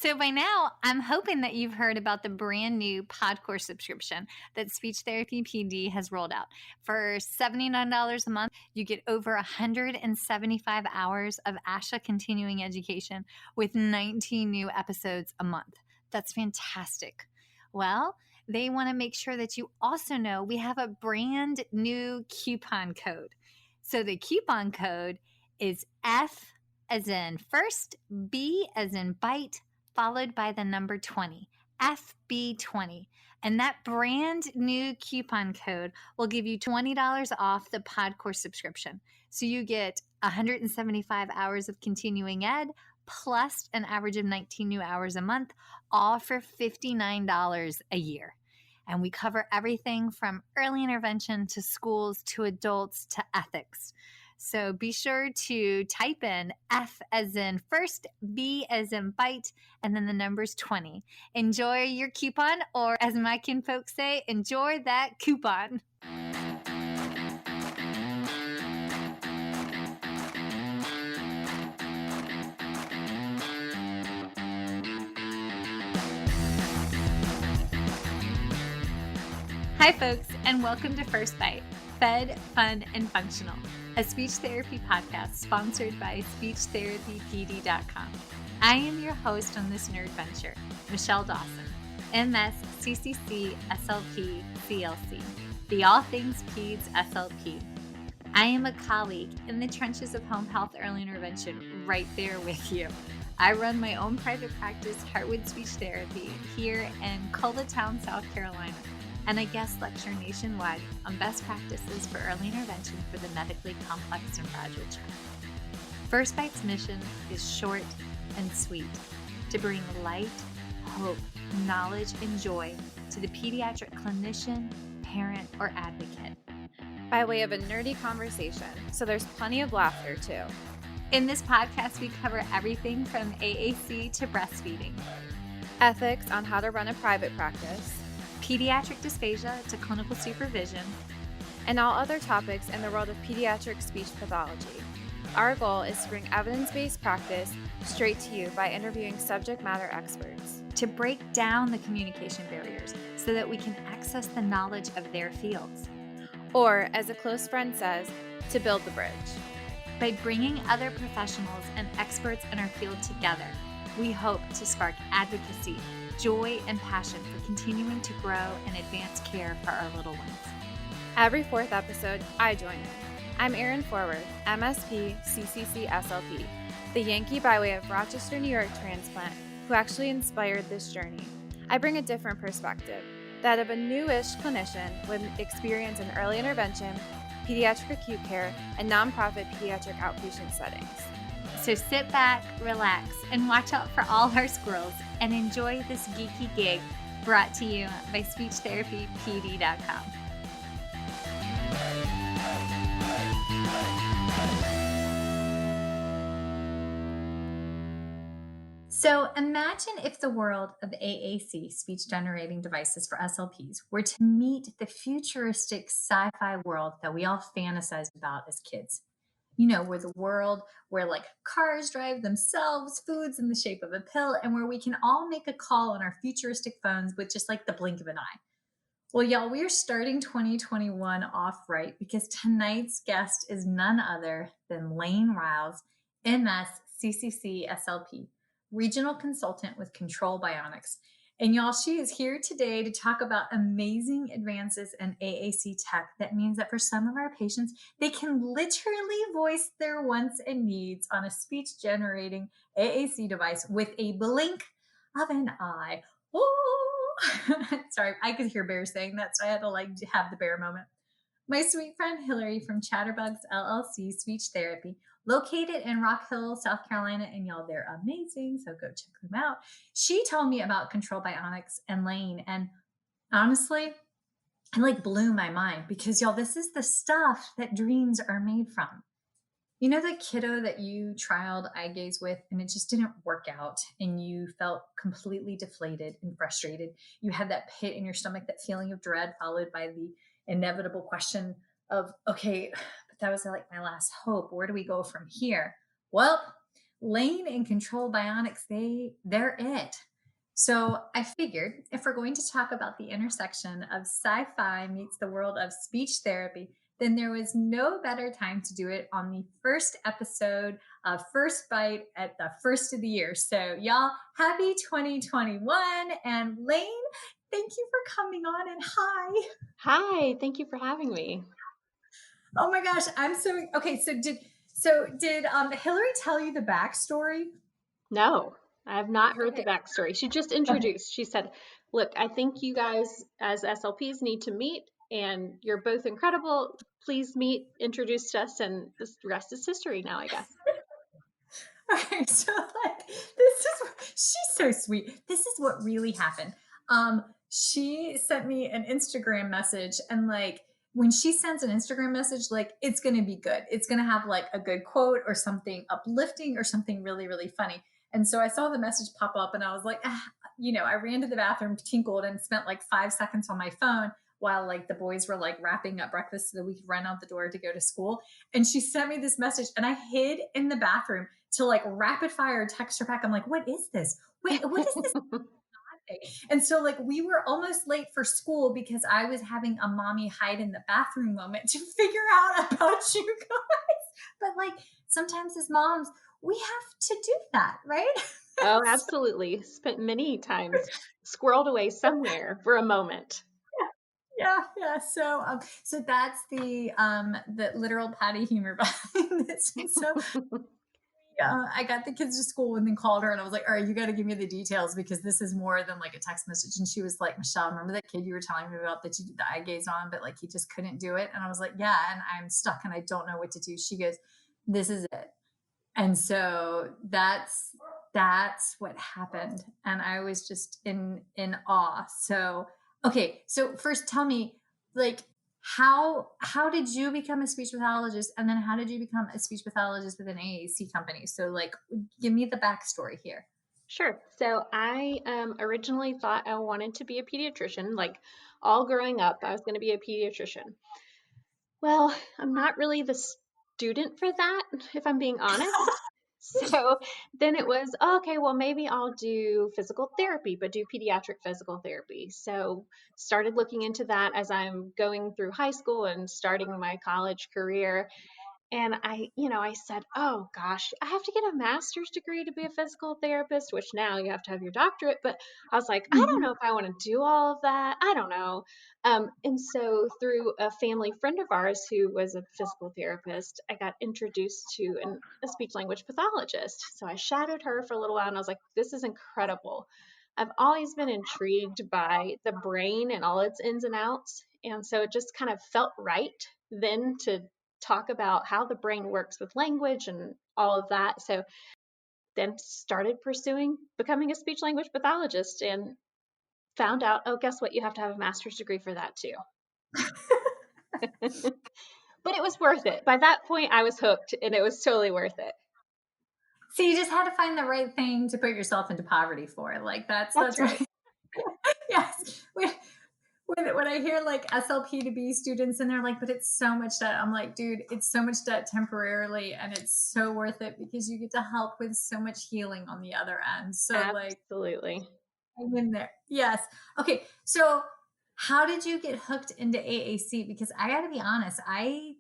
So by now, I'm hoping that you've heard about the brand new PodCourse subscription that Speech Therapy PD has rolled out. For $79 a month, you get over 175 hours of ASHA continuing education with 19 new episodes a month. That's fantastic. Well, they want to make sure that you also know we have a brand new coupon code. So the coupon code is F as in first, B as in bite, followed by the number 20, FB20. And that brand new coupon code will give you $20 off the PodCourse subscription. So you get 175 hours of continuing ed plus an average of 19 new hours a month, all for $59 a year. And we cover everything from early intervention to schools to adults to ethics. So be sure to type in F as in first, B as in bite, and then the number's 20. Enjoy your coupon, or as my kin folks say, enjoy that coupon. Hi, folks, and welcome to First Bite, Fed, Fun, and Functional, a speech therapy podcast sponsored by SpeechTherapyPD.com. I am your host on this nerd venture, Michelle Dawson, MS, CCC, SLP, CLC, the All Things Peds SLP. I am a colleague in the trenches of home health early intervention, right there with you. I run my own private practice, Heartwood Speech Therapy, here in Coletown, South Carolina, and I guest lecture nationwide on best practices for early intervention for the medically complex and fragile child. First Bite's mission is short and sweet, to bring light, hope, knowledge, and joy to the pediatric clinician, parent, or advocate. By way of a nerdy conversation, so there's plenty of laughter too. In this podcast, we cover everything from AAC to breastfeeding, ethics on how to run a private practice, pediatric dysphagia to clinical supervision, and all other topics in the world of pediatric speech pathology. Our goal is to bring evidence-based practice straight to you by interviewing subject matter experts. To break down the communication barriers so that we can access the knowledge of their fields. Or, as a close friend says, to build the bridge. By bringing other professionals and experts in our field together, we hope to spark advocacy, joy, and passion for continuing to grow and advance care for our little ones. Every fourth episode, I join in. I'm Erin Forward, MSP, CCC-SLP, the Yankee by way of Rochester, New York transplant who actually inspired this journey. I bring a different perspective, that of a newish clinician with experience in early intervention, pediatric acute care, and nonprofit pediatric outpatient settings. So sit back, relax, and watch out for all our squirrels and enjoy this geeky gig brought to you by SpeechTherapyPD.com. So imagine if the world of AAC, speech generating devices for SLPs, were to meet the futuristic sci-fi world that we all fantasized about as kids. You know, where the world where like cars drive themselves, food's in the shape of a pill, and where we can all make a call on our futuristic phones with just like the blink of an eye. Well, y'all, we are starting 2021 off right because tonight's guest is none other than Lane Rials, MS, CCC-SLP, regional consultant with Control Bionics. And y'all, she is here today to talk about amazing advances in AAC tech. That means that for some of our patients, they can literally voice their wants and needs on a speech generating AAC device with a blink of an eye. Oh, sorry, I could hear Bear saying that, so I had to have the Bear moment. My sweet friend Hillary from Chatterbugs LLC Speech Therapy, located in Rock Hill, South Carolina, and y'all, they're amazing, so go check them out. She told me about Control Bionics and Lane, and honestly, it blew my mind because y'all, this is the stuff that dreams are made from. You know the kiddo that you trialed eye gaze with and it just didn't work out and you felt completely deflated and frustrated. You had that pit in your stomach, that feeling of dread followed by the inevitable question of, okay, but that was like my last hope. Where do we go from here? Well, Lane and Control Bionics, they're it. So I figured if we're going to talk about the intersection of sci-fi meets the world of speech therapy, then there was no better time to do it on the first episode of First Bite at the first of the year. So y'all, happy 2021. And Lane, thank you for coming on, and hi. Hi, thank you for having me. Oh my gosh, I'm so okay. So did Hillary tell you the backstory? No, I have not heard the Okay. backstory. She just introduced. She said, "Look, I think you guys as SLPs need to meet, and you're both incredible. Please meet, introduced us, and the rest is history now, I guess." Okay, so like she's so sweet. This is what really happened. She sent me an Instagram message, and like when she sends an Instagram message, like it's gonna be good. It's gonna have like a good quote or something uplifting or something really, really funny. And so I saw the message pop up and I was like, I ran to the bathroom, tinkled, and spent like 5 seconds on my phone while like the boys were like wrapping up breakfast so that we could run out the door to go to school. And she sent me this message and I hid in the bathroom to like rapid fire text her back. I'm like, what is this? Wait, what is this? And so like we were almost late for school because I was having a mommy hide in the bathroom moment to figure out about you guys. But like sometimes as moms, we have to do that, right? Oh, absolutely. Spent many times squirreled away somewhere for a moment. Yeah. So that's the literal patty humor behind this. And so I got the kids to school and then called her and I was like, all right, you got to give me the details because this is more than like a text message. And she was like, Michelle, remember that kid you were telling me about that you did the eye gaze on, but like he just couldn't do it. And I was like, yeah, and I'm stuck and I don't know what to do. She goes, this is it. And so that's what happened. And I was just in awe. So okay, so first tell me, like, how did you become a speech pathologist, and then how did you become a speech pathologist with an AAC company? So like, give me the backstory here. Sure. So I originally thought I wanted to be a pediatrician. Like all growing up, I was going to be a pediatrician. Well, I'm not really the student for that, if I'm being honest. So then it was, oh, okay, well, maybe I'll do physical therapy, but do pediatric physical therapy. So started looking into that as I'm going through high school and starting my college career. And I said, oh gosh, I have to get a master's degree to be a physical therapist, which now you have to have your doctorate. But I was like, I don't Mhm. know if I want to do all of that. I don't know. And so through a family friend of ours who was a physical therapist, I got introduced to a speech language pathologist. So I shadowed her for a little while and I was like, this is incredible. I've always been intrigued by the brain and all its ins and outs. And so it just kind of felt right then to talk about how the brain works with language and all of that. So then started pursuing becoming a speech language pathologist and found out, oh, guess what? You have to have a master's degree for that too. But it was worth it. By that point, I was hooked and it was totally worth it. So you just had to find the right thing to put yourself into poverty for. Like That's that's right. right. Yes. When I hear like SLP to be students and they're like, but it's so much debt. I'm like, dude, it's so much debt temporarily and it's so worth it because you get to help with so much healing on the other end. So like Absolutely. I'm in there. Yes. Okay. So how did you get hooked into AAC? Because I gotta be honest, I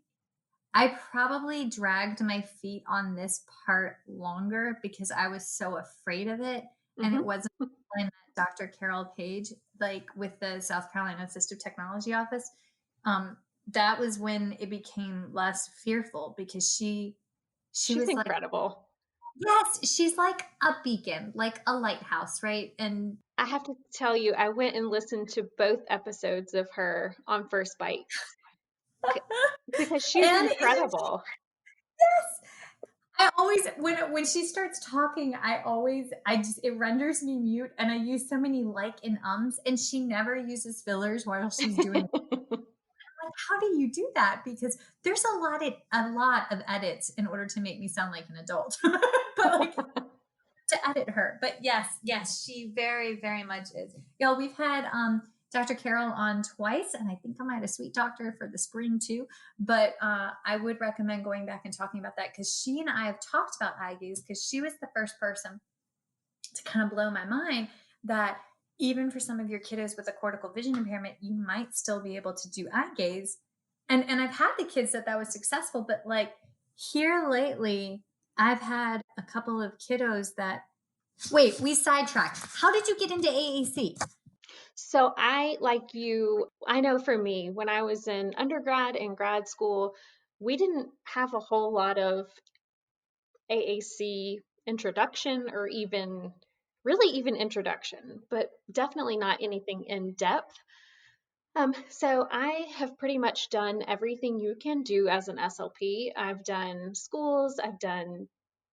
probably dragged my feet on this part longer because I was so afraid of it. And it Hmm. wasn't when I met Dr. Carol Page, like with the South Carolina Assistive Technology Office. Um, that was when it became less fearful because she She's was like, incredible. yes, she's like a beacon, like a lighthouse, right? And I have to tell you, I went and listened to both episodes of her on First Bite because she's and isn't incredible. yes? I always when she starts talking, I just it renders me mute, and I use so many like and ums, and she never uses fillers while she's doing it. Like, how do you do that? Because there's a lot of edits in order to make me sound like an adult, but like to edit her. But yes, she very very much is. Y'all, we've had Dr. Carol on twice, and I think I might have sweet talked her for the spring too. But I would recommend going back and talking about that because she and I have talked about eye gaze because she was the first person to kind of blow my mind that even for some of your kiddos with a cortical vision impairment, you might still be able to do eye gaze. And I've had the kids that was successful, but like here lately, I've had a couple of kiddos that wait, we sidetracked. How did you get into AAC? So I, like you, I know for me, when I was in undergrad and grad school, we didn't have a whole lot of AAC introduction or even really even introduction, but definitely not anything in depth. So I have pretty much done everything you can do as an SLP. I've done schools, I've done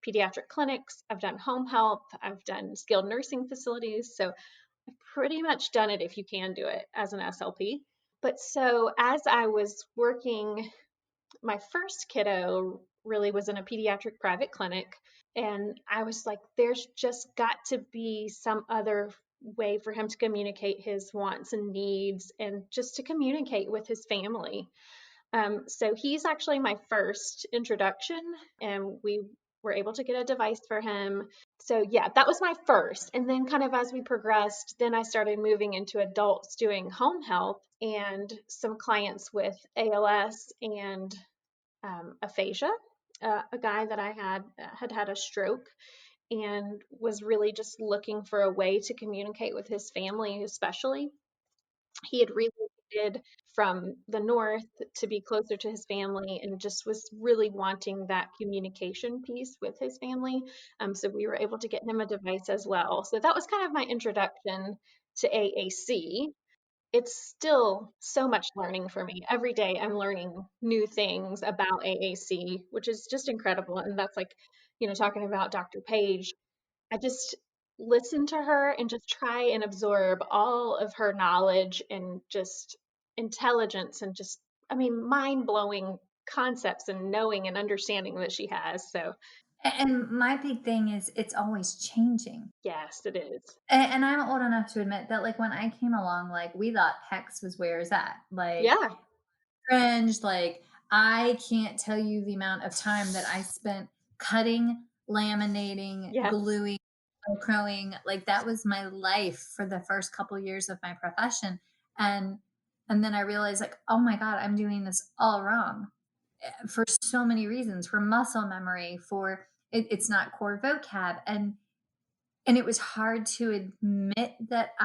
pediatric clinics, I've done home health, I've done skilled nursing facilities. So I've pretty much done it if you can do it as an SLP. But so as I was working, my first kiddo really was in a pediatric private clinic. And I was like, there's just got to be some other way for him to communicate his wants and needs and just to communicate with his family. So he's actually my first introduction, and we were able to get a device for him. So yeah, that was my first. And then kind of as we progressed, then I started moving into adults doing home health and some clients with ALS and aphasia. A guy that I had a stroke and was really just looking for a way to communicate with his family, especially. He had relocated from the north to be closer to his family and just was really wanting that communication piece with his family. So we were able to get him a device as well. So that was kind of my introduction to AAC. It's still so much learning for me. Every day I'm learning new things about AAC, which is just incredible. And that's like, talking about Dr. Page, I just listen to her and just try and absorb all of her knowledge and just intelligence and just, I mean, mind blowing concepts and knowing and understanding that she has. So, And my big thing is it's always changing. yes, it is. And I'm old enough to admit that, like, when I came along, like, we thought PEX was where it's at. Like, Yeah. cringe. Like, I can't tell you the amount of time that I spent cutting, laminating, Yes. gluing, Velcroing. Like, that was my life for the first couple years of my profession. And and then I realized, like, oh my God, I'm doing this all wrong for so many reasons, for muscle memory, for it's not core vocab. And it was hard to admit that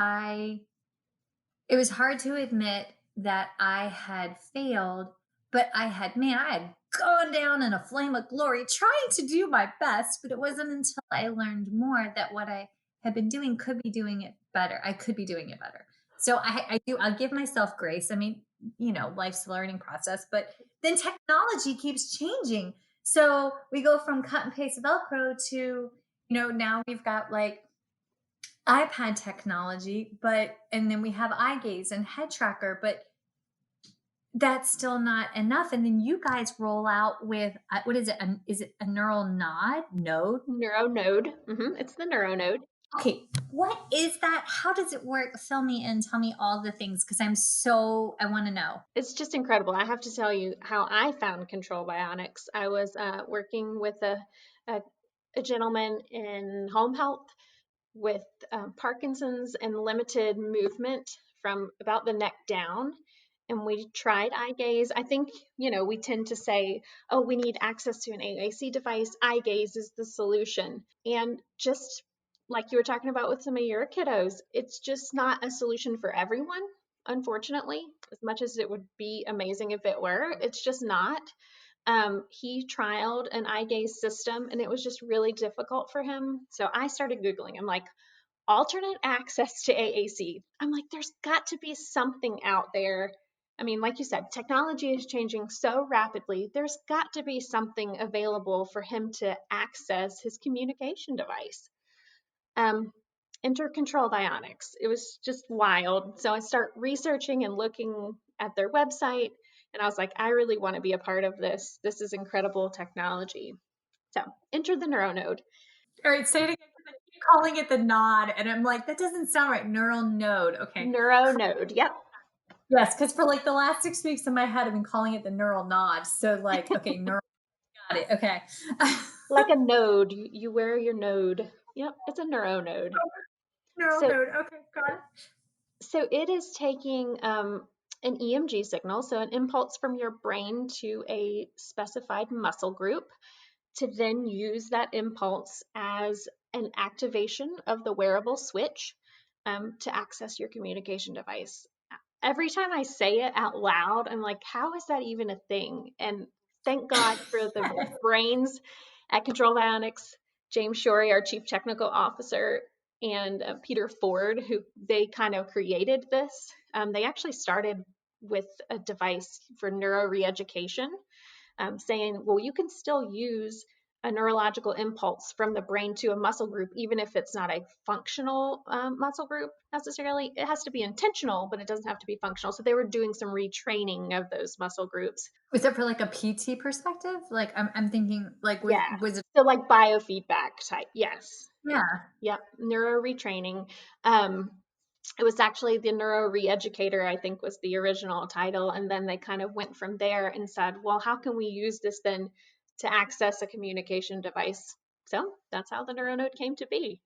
it was hard to admit that I had failed, but I had gone down in a flame of glory trying to do my best, but it wasn't until I learned more that what I had been doing could be doing it better. I could be doing it better. So I'll give myself grace. I mean, life's a learning process, but then technology keeps changing. So we go from cut and paste Velcro to, now we've got like iPad technology, and then we have eye gaze and head tracker, but that's still not enough. And then you guys roll out with what is it? Is it a neural node? Neuronode. It's the neuronode. Okay, what is that? How does it work? Fill me in. Tell me all the things because I want to know. It's just incredible. I have to tell you how I found Control Bionics. I was working with a, a gentleman in home health with Parkinson's and limited movement from about the neck down. And we tried eye gaze. I think, we tend to say, oh, we need access to an AAC device. Eye gaze is the solution. And just like you were talking about with some of your kiddos, it's just not a solution for everyone, unfortunately, as much as it would be amazing if it were. It's just not. He trialed an eye gaze system and it was just really difficult for him. So I started Googling. I'm like, alternate access to AAC. I'm like, there's got to be something out there. I mean, like you said, technology is changing so rapidly. There's got to be something available for him to access his communication device. Um, Enter Control Bionics. It was just wild. So I start researching and looking at their website, and I was like, I really want to be a part of this. This is incredible technology. So enter the neuronode. All right, say it again. calling it the nod, and I'm like, that doesn't sound right. Neural node. Okay. Neuronode. Yep. Yes, because for like the last 6 weeks in my head, I've been calling it the neural nod. So like, okay, neural, got it. Okay. Like a node. You wear your node. Yep, it's a neuronode. Neural So node. Okay, got it. so it is taking an EMG signal, so an impulse from your brain to a specified muscle group, to then use that impulse as an activation of the wearable switch to access your communication device. Every time I say it out loud, I'm like, how is that even a thing? And thank God for the brains at Control Bionics, James Shorey, our chief technical officer, and Peter Ford, who they kind of created this. They actually started with a device for neuro reeducation, saying, well, you can still use a neurological impulse from the brain to a muscle group, even if it's not a functional muscle group necessarily. It has to be intentional, but it doesn't have to be functional. So they were doing some retraining of those muscle groups. Was it for like a PT perspective? Like I'm thinking like Yeah. was it So like biofeedback type. Yes. yeah. Yep. Neuro retraining. It was actually the neuro reeducator, I think was the original title. And then they kind of went from there and said, well, how can we use this then to access a communication device? So that's how the neuronode came to be.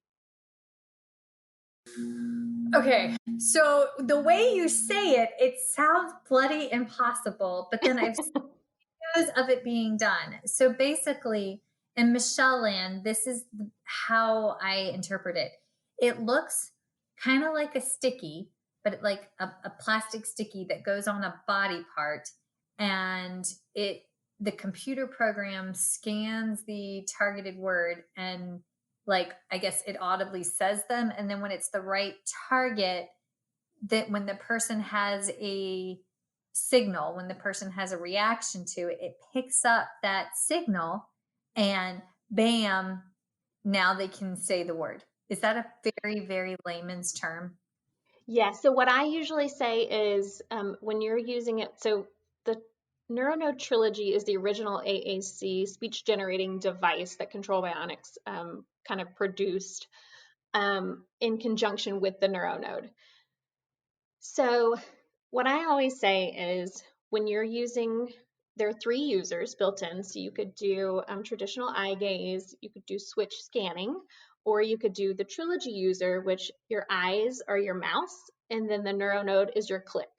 Okay. So the way you say it, it sounds bloody impossible, but then I've seen videos of it being done. So basically, in Michelle Land, this is how I interpret it. It looks kind of like a sticky, but like a plastic sticky that goes on a body part, and the computer program scans the targeted word and like I guess it audibly says them, and then when it's the right target, that when the person has a signal, when the person has a reaction to it, it picks up that signal and bam, now they can say the word. Is that a very, very layman's term? Yeah. So what I usually say is when you're using it, so the Neuronode Trilogy is the original AAC speech generating device that Control Bionics kind of produced in conjunction with the Neuronode. So what I always say is when you're using, there are 3 users built in. So you could do traditional eye gaze, you could do switch scanning, or you could do the Trilogy user, which your eyes are your mouse, and then the Neuronode is your click.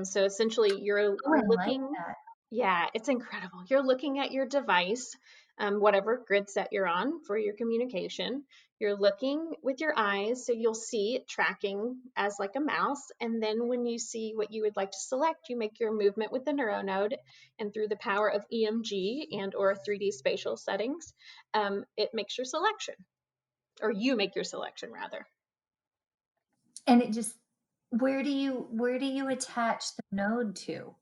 So essentially you're Oh, I like looking, that. yeah, it's incredible. You're looking at your device, whatever grid set you're on for your communication. You're looking with your eyes, so you'll see it tracking as like a mouse. And then when you see what you would like to select, you make your movement with the neuronode, and through the power of EMG and or 3D spatial settings, it makes your selection, or you make your selection rather. And it just where do you attach the node to?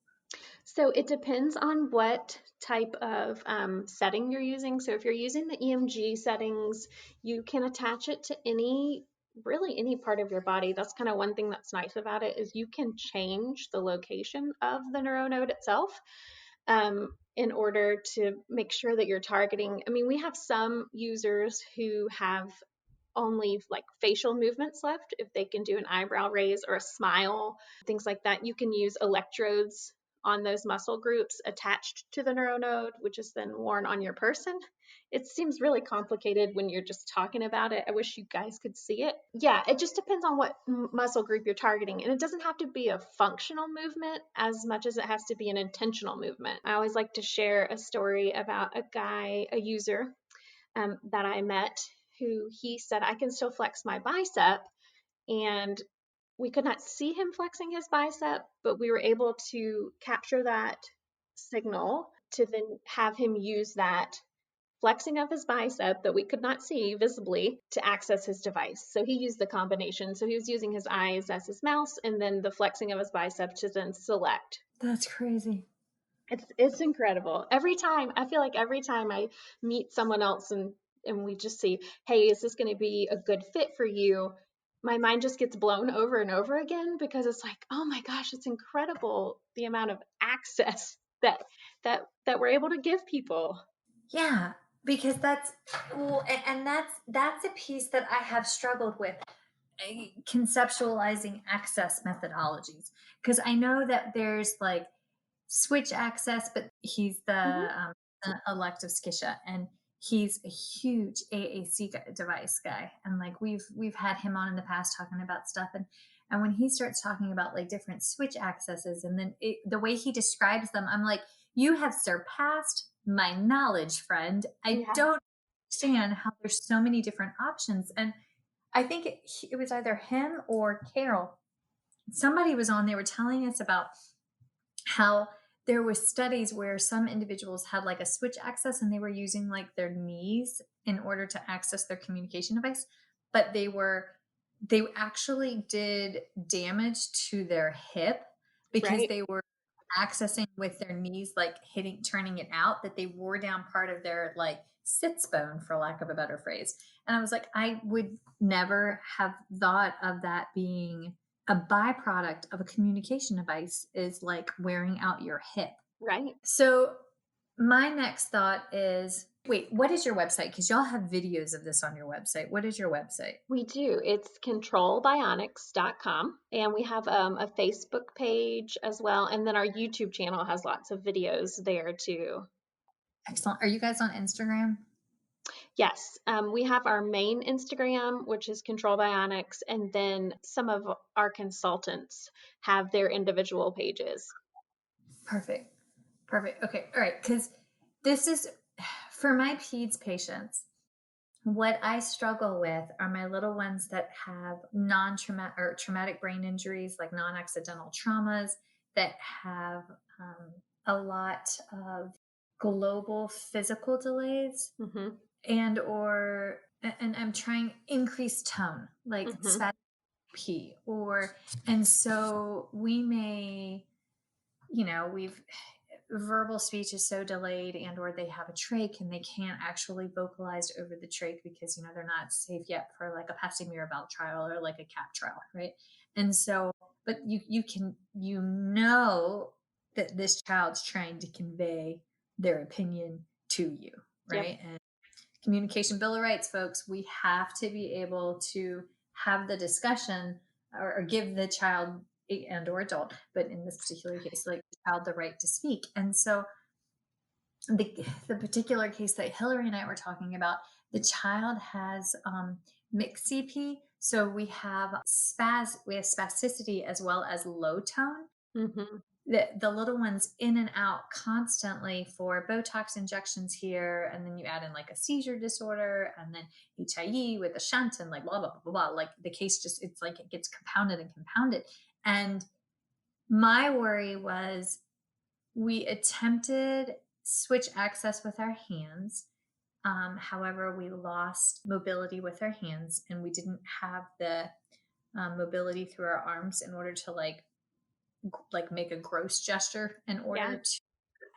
So it depends on what type of setting you're using. So if you're using the EMG settings, you can attach it to really any part of your body. That's kind of one thing that's nice about it is you can change the location of the neuronode itself in order to make sure that you're targeting. I mean, we have some users who have only like facial movements left. If they can do an eyebrow raise or a smile, things like that, you can use electrodes on those muscle groups attached to the neuronode, which is then worn on your person. It seems really complicated when you're just talking about it. I wish you guys could see it. Yeah, it just depends on what muscle group you're targeting. And it doesn't have to be a functional movement as much as it has to be an intentional movement. I always like to share a story about a user that I met who he said, I can still flex my bicep. And we could not see him flexing his bicep, but we were able to capture that signal to then have him use that flexing of his bicep that we could not see visibly to access his device. So he used the combination. So he was using his eyes as his mouse and then the flexing of his bicep to then select. That's crazy. It's incredible. I feel like every time I meet someone else and we just see, hey, is this going to be a good fit for you? My mind just gets blown over and over again because it's like, oh my gosh, it's incredible the amount of access that we're able to give people. Yeah. because that's well, and that's a piece that I have struggled with, conceptualizing access methodologies, because I know that there's like switch access, but he's Hmm. the elective skisha, and he's a huge AAC device guy, and like we've had him on in the past talking about stuff, and when he starts talking about like different switch accesses, and then the way he describes them, I'm like, you have surpassed my knowledge, friend. I Yeah. don't understand how there's so many different options. And I think it was either him or Carol. Somebody was on, they were telling us about how there was studies where some individuals had like a switch access and they were using like their knees in order to access their communication device, but they actually did damage to their hip because Right. they were accessing with their knees, like hitting, turning it out, that they wore down part of their like sits bone, for lack of a better phrase. And I was like, I would never have thought of that being a byproduct of a communication device, is like wearing out your hip. Right. So my next thought is, wait, what is your website? Because y'all have videos of this on your website. What is your website? We do. It's controlbionics.com. And we have a Facebook page as well. And then our YouTube channel has lots of videos there too. Excellent. Are you guys on Instagram? Yes, we have our main Instagram, which is Control Bionics, and then some of our consultants have their individual pages. Perfect. Perfect. Okay. All right. Because this is for my peds patients. What I struggle with are my little ones that have non-traumatic or traumatic brain injuries, like non-accidental traumas, that have a lot of global physical delays, Hmm. and I'm trying increased tone, like Hmm. spastic P, or and so we may, we've verbal speech is so delayed, and or they have a trach and they can't actually vocalize over the trach because they're not safe yet for like a passing mirabelle trial or like a cap trial, right? And so, but you that this child's trying to convey their opinion to you, Yep. right? And communication bill of rights, folks, we have to be able to have the discussion, or give the child and or adult, but in this particular case, like the child, the right to speak. And so the particular case that Hillary and I were talking about, the child has mixed CP. So we have spasticity as well as low tone. Hmm. The little ones in and out constantly for Botox injections here, and then you add in like a seizure disorder, and then HIE with a shunt, and like blah blah blah blah blah. Like the case just, it's like it gets compounded and compounded. And my worry was, we attempted switch access with our hands. However, we lost mobility with our hands, and we didn't have the mobility through our arms in order to like make a gross gesture in Yeah. order to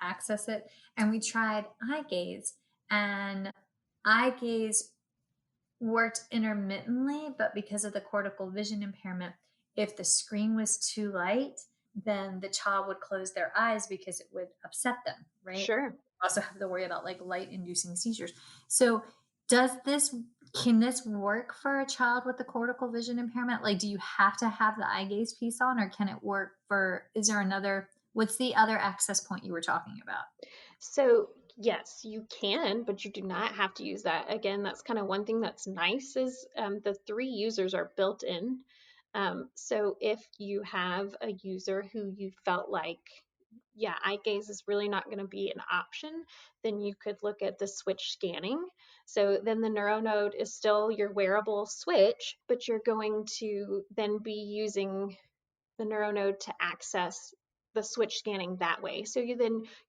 access it. And we tried eye gaze, and eye gaze worked intermittently, but because of the cortical vision impairment, if the screen was too light, then the child would close their eyes because it would upset them, right? Sure. Also have to worry about like light inducing seizures. So does this can this work for a child with the cortical vision impairment? Like, do you have to have the eye gaze piece on, or can it work for, is there another, what's the other access point you were talking about? So, yes, you can, but you do not have to use that. Again, that's kind of one thing that's nice is the three users are built in. So if you have a user who you felt like, yeah, eye gaze is really not going to be an option, then you could look at the switch scanning. So then the neuronode is still your wearable switch, but you're going to then be using the neuronode to access the switch scanning that way. So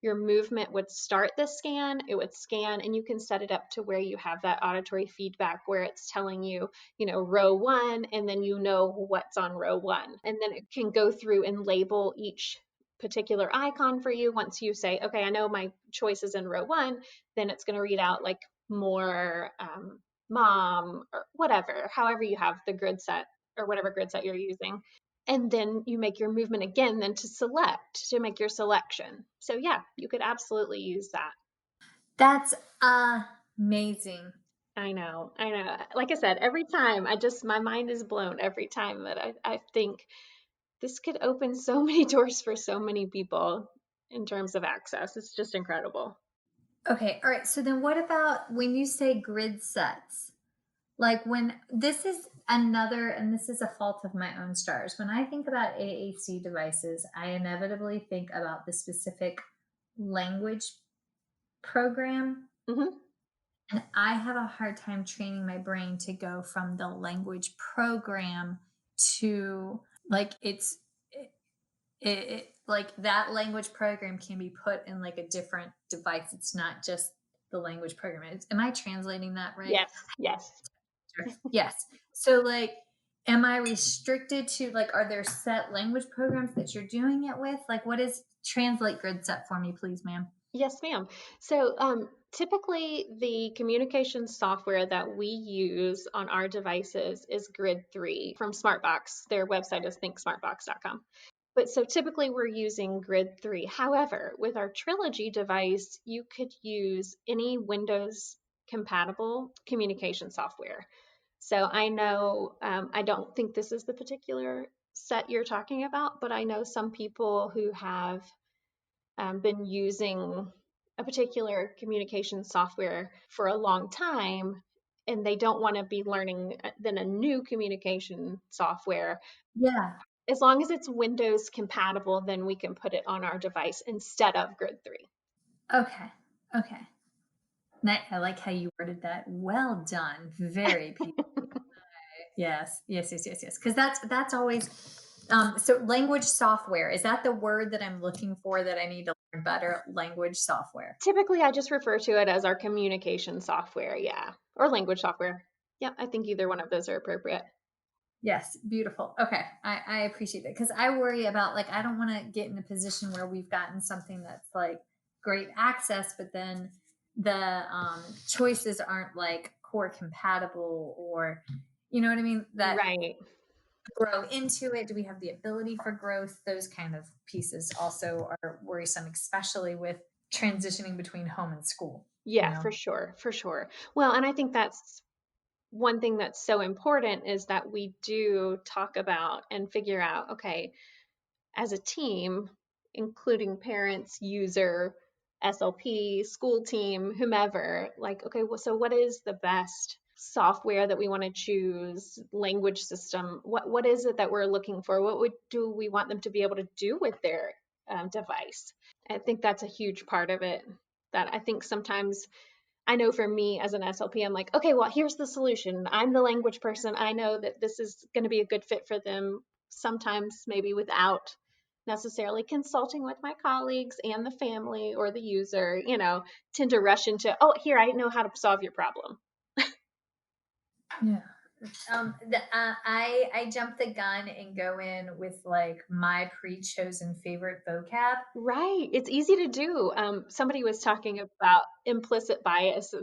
your movement would start the scan, it would scan, and you can set it up to where you have that auditory feedback where it's telling you, row one, and then you know what's on row one. And then it can go through and label each particular icon for you. Once you say, okay, I know my choice is in row one, then it's going to read out like more mom or whatever, however you have the grid set or whatever grid set you're using, and then you make your movement again then to make your selection. So yeah, you could absolutely use that. That's Amazing. I know, I know. Like I said, every time my mind is blown every time that I think this could open so many doors for so many people in terms of access. It's just incredible. Okay, all right. So then what about when you say grid sets? Like when this is another, and this is a fault of my own stars. When I think about AAC devices, I inevitably think about the specific language program. Hmm. And I have a hard time training my brain to go from the language program to like like that language program can be put in like a different device. It's not just the language program. Am I translating that right? Yes, yes. Yes. So like, am I restricted to like, are there set language programs that you're doing it with? Like, what is translate grid set for me, please, ma'am? Yes, ma'am. So typically the communication software that we use on our devices is Grid 3 from Smartbox. Their website is thinksmartbox.com. But so typically we're using Grid 3. However, with our Trilogy device, you could use any Windows compatible communication software. So I know, I don't think this is the particular set you're talking about, but I know some people who have been using a particular communication software for a long time and they don't want to be learning then a new communication software. Yeah. As long as it's Windows compatible, then we can put it on our device instead of Grid 3. Okay. Okay. I like how you worded that. Well done. Very yes. Yes. Yes. Yes. Yes. Because that's always so language software. Is that the word that I'm looking for that I need to learn better? Language software. Typically, I just refer to it as our communication software, yeah, or language software. Yeah, I think either one of those are appropriate. Yes, beautiful. Okay, I appreciate that because I worry about like I don't want to get in a position where we've gotten something that's like great access, but then the choices aren't like core compatible or you know what I mean that Right. grow into it. Do we have the ability for growth? Those kind of pieces also are worrisome, especially with transitioning between home and school. You Yeah, know. for sure, for sure. Well, and I think that's one thing that's so important is that we do talk about and figure out, okay, as a team, including parents, user, SLP, school team, whomever, like, okay, well, so what is the best software that we want to choose, language system? What is it that we're looking for? Do we want them to be able to do with their device? I think that's a huge part of it. That I think sometimes I know for me as an SLP, I'm like, okay, well, here's the solution. I'm the language person. I know that this is going to be a good fit for them, sometimes maybe without necessarily consulting with my colleagues and the family or the user, tend to rush into, oh, here, I know how to solve your problem. Yeah. I jump the gun and go in with like my pre-chosen favorite vocab. Right. It's easy to do. Somebody was talking about implicit bias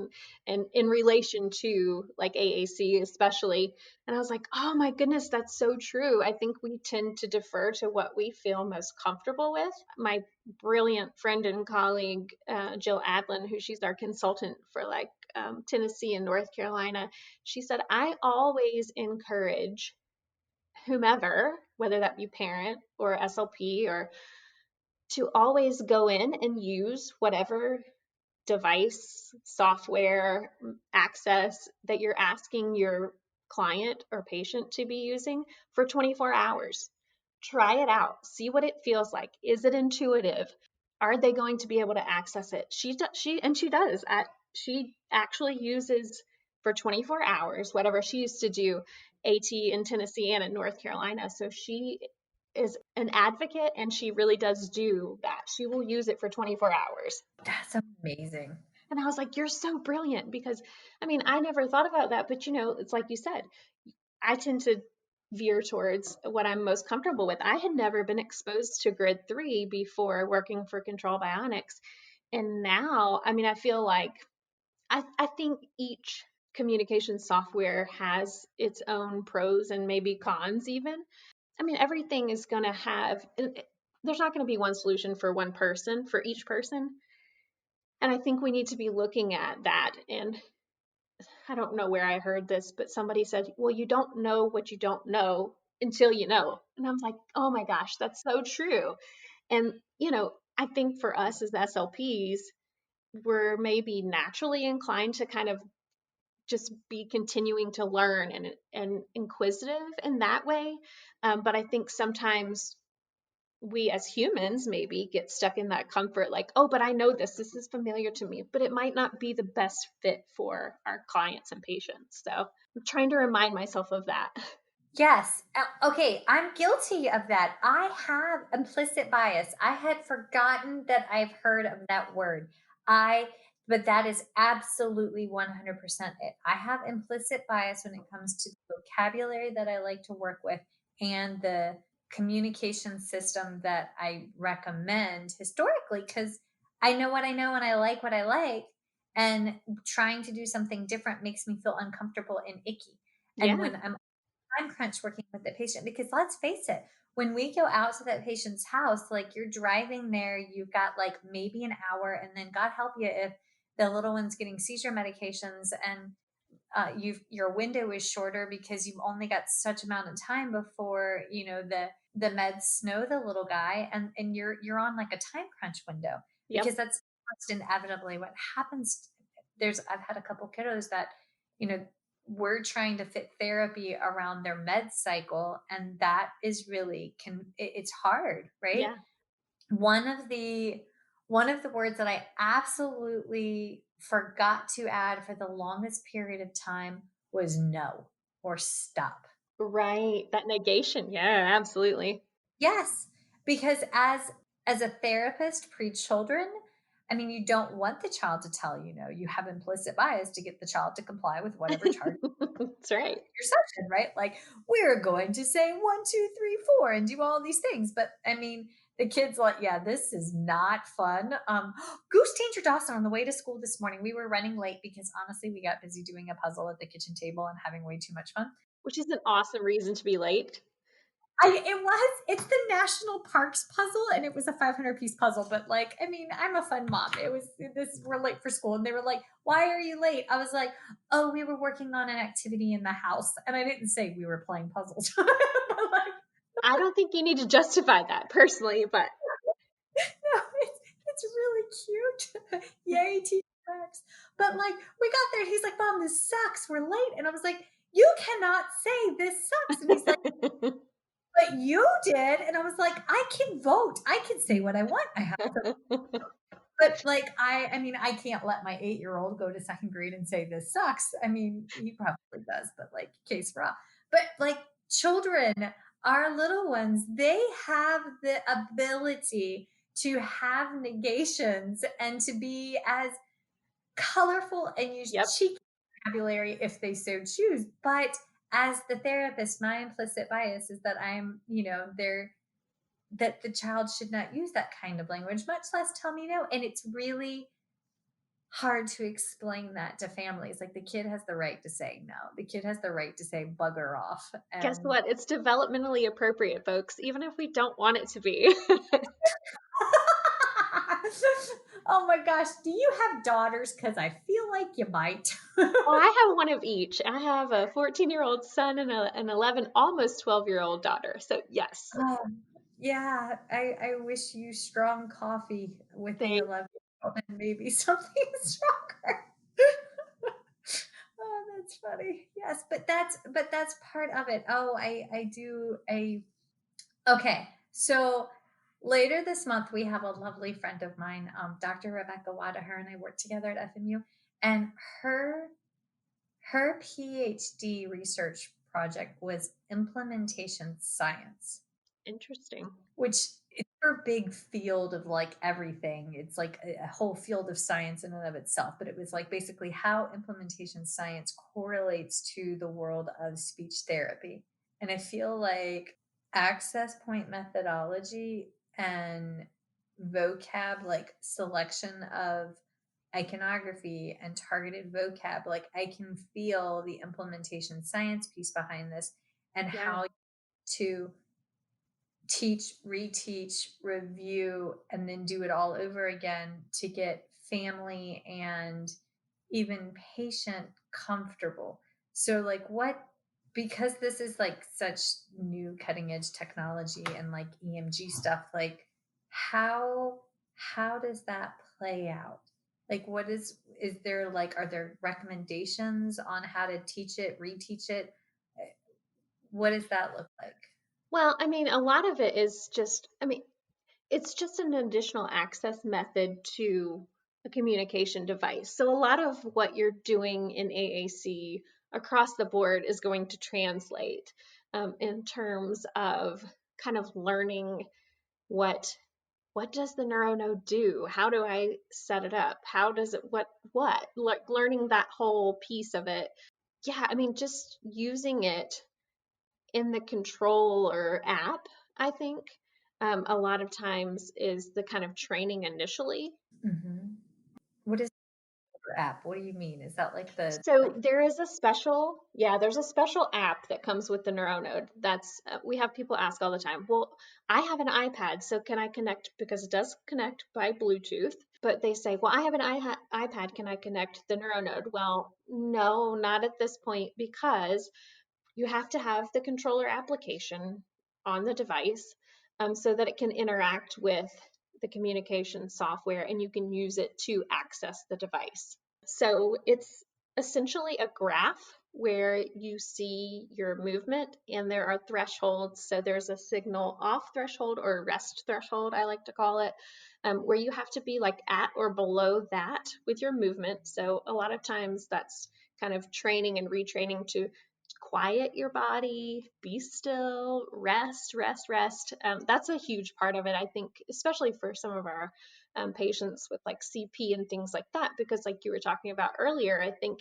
and in relation to like AAC especially. And I was like, oh my goodness, that's so true. I think we tend to defer to what we feel most comfortable with. My brilliant friend and colleague, Jill Adlin, who she's our consultant for like Tennessee and North Carolina, she said, I always encourage whomever, whether that be parent or SLP or to always go in and use whatever device, software, access that you're asking your client or patient to be using for 24 hours. Try it out. See what it feels like. Is it intuitive? Are they going to be able to access it? She does. She actually uses for 24 hours whatever she used to do AT in Tennessee and in North Carolina. So she is an advocate and she really does do that. She will use it for 24 hours. That's amazing. And I was like, you're so brilliant because I mean, I never thought about that, but it's like you said, I tend to veer towards what I'm most comfortable with. I had never been exposed to Grid 3 before working for Control Bionics. And now, I mean, I feel like I think each communication software has its own pros and maybe cons, even. I mean, everything is going to have, there's not going to be one solution for one person, for each person. And I think we need to be looking at that. And I don't know where I heard this, but somebody said, well, you don't know what you don't know until you know. And I'm like, oh my gosh, that's so true. And, I think for us as SLPs, we're maybe naturally inclined to kind of just be continuing to learn and inquisitive in that way. But I think sometimes we as humans maybe get stuck in that comfort, like, oh, but I know this is familiar to me, but it might not be the best fit for our clients and patients. So I'm trying to remind myself of that. Yes. Okay. I'm guilty of that. I have implicit bias. I had forgotten that I've heard of that word. I, but that is absolutely 100% it. I have implicit bias when it comes to the vocabulary that I like to work with and the communication system that I recommend historically, because I know what I know and I like what I like. And trying to do something different makes me feel uncomfortable and icky. And Yeah. when I'm time crunch working with the patient, because let's face it, when we go out to that patient's house, like you're driving there, you've got like maybe an hour, and then God help you if the little one's getting seizure medications and your window is shorter because you've only got such amount of time before the meds snow the little guy, and you're on like a time crunch window, Yep. because that's inevitably what happens. I've had a couple kiddos that you know we're trying to fit therapy around their med cycle, and that is really it's hard, right? Yeah. One of the one of the words that I absolutely forgot to add for the longest period of time was no, or stop. Right. That negation. Yeah, absolutely. Yes, because as a therapist pre-children, I mean, you don't want the child to tell you no. You have implicit bias to get the child to comply with whatever charge That's right. your session, right? Like, we're going to say 1, 2, 3, 4 and do all these things. But I mean, the kids like, yeah, this is not fun. Goose Danger Dawson on the way to school this morning. We were running late because honestly, we got busy doing a puzzle at the kitchen table and having way too much fun. Which is an awesome reason to be late. It's the national parks puzzle, and it was a 500-piece puzzle, but like, I mean, I'm a fun mom. We're late for school, and they were like, why are you late? I was like, oh, we were working on an activity in the house. And I didn't say we were playing puzzles. But like, I don't think you need to justify that personally, but no, it's really cute. Yay, teacher Max. But like, we got there, and he's like, Mom, this sucks. We're late. And I was like, you cannot say this sucks. And he's like, but you did. And I was like, I can vote. I can say what I want. I have to. But like, I mean, I can't let my 8-year-old go to second grade and say this sucks. I mean, he probably does, but like, case for all. But like, children, our little ones, they have the ability to have negations and to be as colorful and use yep. cheeky vocabulary if they so choose. But as the therapist, my implicit bias is that that the child should not use that kind of language, much less tell me no. And it's really hard to explain that to families. Like, the kid has the right to say no. The kid has the right to say bugger off. Guess And what? It's developmentally appropriate, folks, even if we don't want it to be. oh my gosh, do you have daughters? Because I feel like you might. Well, I have one of each. I have a 14-year-old son and an 11, almost 12-year-old daughter. So, yes. Oh, yeah, I wish you strong coffee with the Thank 11 and maybe something stronger. Oh, that's funny. Yes, but that's part of it. Oh, I do a okay. So later this month we have a lovely friend of mine, Dr. Rebecca Wada. Her and I work together at FMU, and her PhD research project was implementation science, Interesting. which is her big field of like everything. It's like a whole field of science in and of itself, but it was like basically how implementation science correlates to the world of speech therapy. And I feel like access point methodology and vocab, like selection of iconography and targeted vocab, like I can feel the implementation science piece behind this, and Yeah. how to teach, reteach, review, and then do it all over again to get family and even patient comfortable. So like because this is like such new cutting edge technology and like EMG stuff, like how how does that play out? Like is there like are there recommendations on how to teach it, reteach it? What does that look like? Well, I mean, a lot of it is just, I mean, it's just an additional access method to a communication device. So a lot of what you're doing in AAC across the board is going to translate in terms of kind of learning what what does the neuronode do? How do I set it up? How does it what? Like learning that whole piece of it. Yeah, I mean, just using it in the controller app, I think, a lot of times is the kind of training initially. Mhm. What is your app? What do you mean? Is that like the So like there is a special, yeah, there's a special app that comes with the NeuroNode. That's we have people ask all the time. Well, I have an iPad, so can I connect? Because it does connect by Bluetooth. But they say, well, I have an iPad. Can I connect the NeuroNode? Well, no, not at this point because you have to have the controller application on the device so that it can interact with the communication software and you can use it to access the device. So it's essentially a graph where you see your movement and there are thresholds. So there's a signal off threshold or rest threshold, I like to call it, where you have to be like at or below that with your movement. So a lot of times that's kind of training and retraining to quiet your body, be still, rest, rest, rest. That's a huge part of it, I think, especially for some of our patients with like CP and things like that, because like you were talking about earlier, I think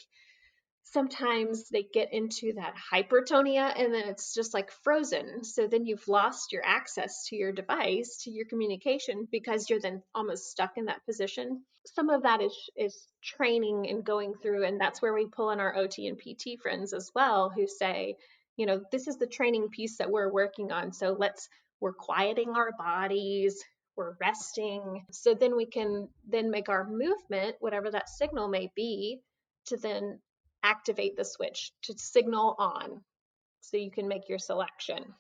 sometimes they get into that hypertonia and then it's just like frozen. So then you've lost your access to your device, to your communication, because you're then almost stuck in that position. Some of that is training and going through, and that's where we pull in our OT and PT friends as well, who say, you know, this is the training piece that we're working on. So we're quieting our bodies, we're resting. So then we can then make our movement, whatever that signal may be, to then activate the switch to signal on so you can make your selection.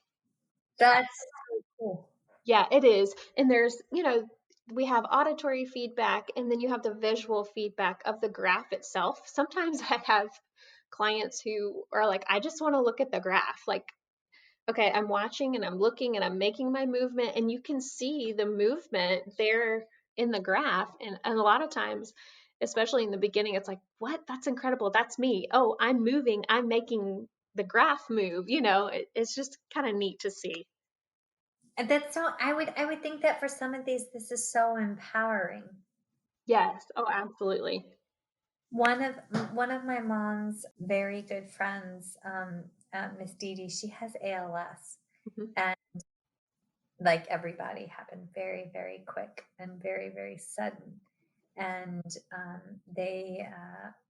that's so cool. Yeah, it is. And there's, you know, we have auditory feedback and then you have the visual feedback of the graph itself. Sometimes I have clients who are like, I just want to look at the graph. Like, okay, I'm watching and I'm looking and I'm making my movement, and you can see the movement there in the graph. And a lot of times, especially in the beginning, it's like, what? That's incredible. That's me. Oh, I'm moving. I'm making the graph move. You know, it's just kind of neat to see. And that's so I would think that for some of these this is so empowering. Yes. Oh, absolutely. One of my mom's very good friends, Miss Dee Dee, she has ALS, Mhm. and like everybody, happened very, very quick and very, very sudden. And they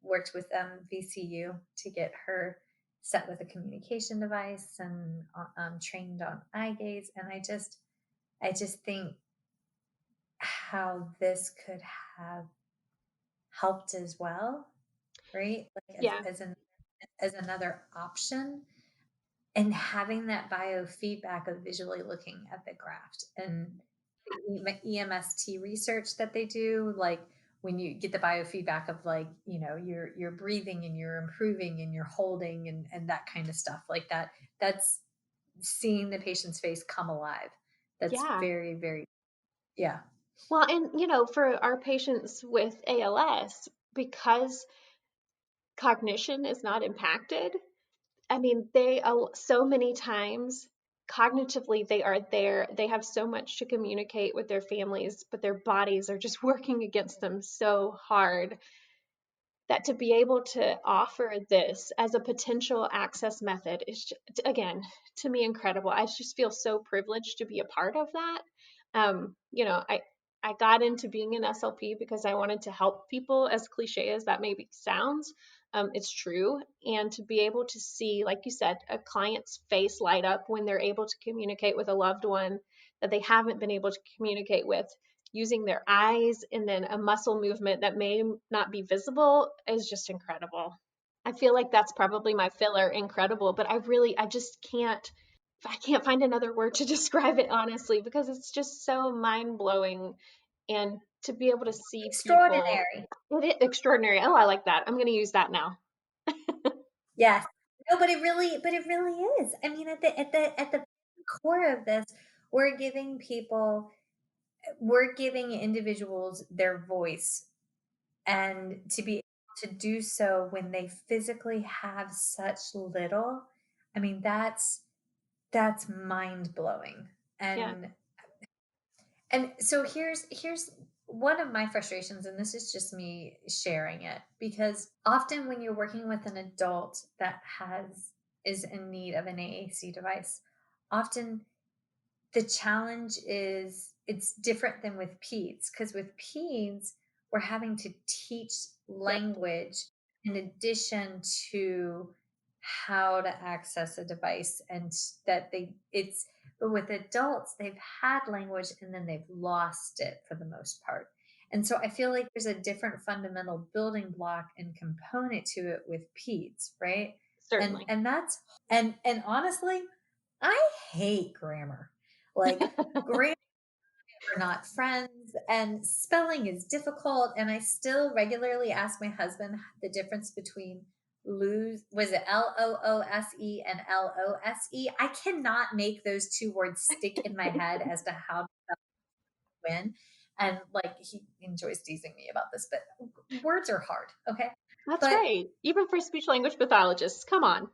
worked with VCU to get her set with a communication device and trained on eye gaze. And I just think how this could have helped as well, right? Like Yeah. as another option, and having that biofeedback of visually looking at the graft and the EMST research that they do, like when you get the biofeedback of like, you know, you're breathing and you're improving and you're holding and that kind of stuff like that. That's seeing the patient's face come alive. That's Yeah. very, very, yeah. Well, and you know, for our patients with ALS, because cognition is not impacted, I mean, they so many times cognitively they are there. They have so much to communicate with their families, but their bodies are just working against them so hard that to be able to offer this as a potential access method is just, again, to me incredible. I just feel so privileged to be a part of that. You know, I got into being an SLP because I wanted to help people, as cliche as that maybe sounds. It's true. And to be able to see, like you said, a client's face light up when they're able to communicate with a loved one that they haven't been able to communicate with, using their eyes and then a muscle movement that may not be visible is just incredible. I feel like that's probably my filler, incredible, but I just I can't find another word to describe it honestly, because it's just so mind blowing. And to be able to see people, Extraordinary. it is extraordinary. Oh, I like that. I'm going to use that now. Yes. No, but it really is. I mean, at the core of this, we're giving people, we're giving individuals their voice, and to be able to do so when they physically have such little. I mean, that's mind blowing. Yeah, And so here's one of my frustrations, and this is just me sharing it, because often when you're working with an adult that has is in need of an AAC device, often the challenge is it's different than with peds, because with peds we're having to teach yep, language in addition to how to access a device, and that they it's but with adults they've had language and then they've lost it for the most part. And so I feel like there's a different fundamental building block and component to it with peds, right? and certainly. and that's and honestly, I hate grammar. Like, grammar, we're not friends, and spelling is difficult. And I still regularly ask my husband the difference between lose, was it Loose and Lose? I cannot make those two words stick in my head as to how to win. And like, he enjoys teasing me about this, but words are hard. Okay. That's But right. Even for speech language pathologists, come on.